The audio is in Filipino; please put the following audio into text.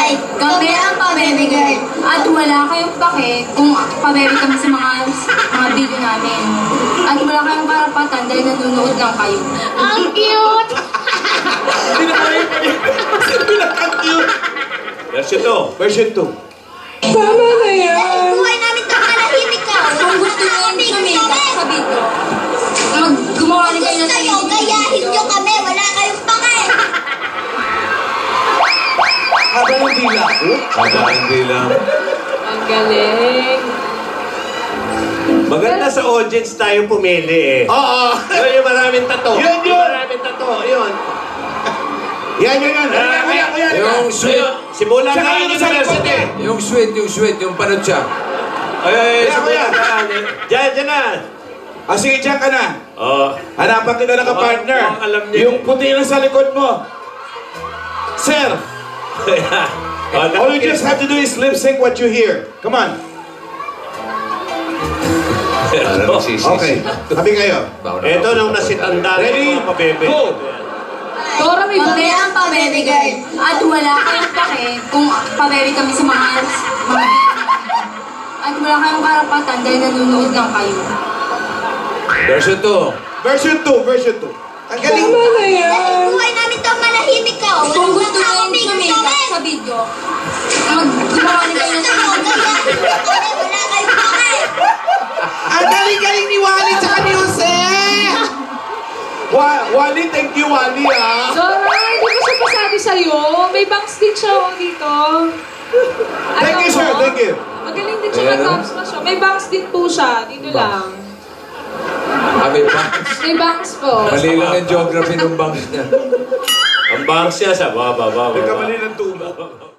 pamimigay. Kami ang pamimigay. At wala kayong pake kung pabebe kami sa mga video namin. At wala kayong karapatan dahil nanonood lang kayo. Ang cute! Pinaka-cute. Version 2. Version 2. Tama na yan. Buhay namin ito, manahimik ka. Kung gusto nyo sumika sa video, gumawa rin kayo Gusto nyo, gayahin nyo kami. Wala kayong pake. Haba ng dila ko. Haba hindi lang. Ang galing. Maganda sa audience tayo pumili eh. Oo. Yun yung maraming tato. Yun. Maraming tato. Yun. Yan. Kuya. Yung sweet. Simula Tsaka na yun yung sa likod university. eh. Yung sweet, yung panot siya. Ay, Kuya. Diyan na. Sige, dyan ka na. Oh. Hanapan kita ng partner. mukhang alam niya. Yung puti na sa likod mo. Sir, all you just have to do is lip sync what you hear. Come on. Okay. Tabi kayo. Ito nung nasitanda Ready? ng mga pabebe. Go. Dora, may Kami ang pamimigay. At wala kayong pake kung pabebe kami sa mga video namin. At wala kayong karapatan dahil nanonood lang kayo. Version 2. Version 2. Ang galing. Buhay namin ito, manahimik ka. Kung gusto nyo Walang sumika kami. sa video, gumawa rin kayo Gusto nyo, gayahin nyo kami. Wala kayong pake. Ang galing ni Wally tsaka ni Jose. Wally, thank you, Wally, ah. Dora, hindi ko siya pasabi sa'yo. May bangs din siya dito. Thank you, sir. Thank you. Magaling din siya mag-tops na siya. May bangs din po siya. Dito lang. May bangs. May bangs po. Mali lang ang geography ng bangs niya. Ang bangs niya sa baba. Nagkamali ng tubo.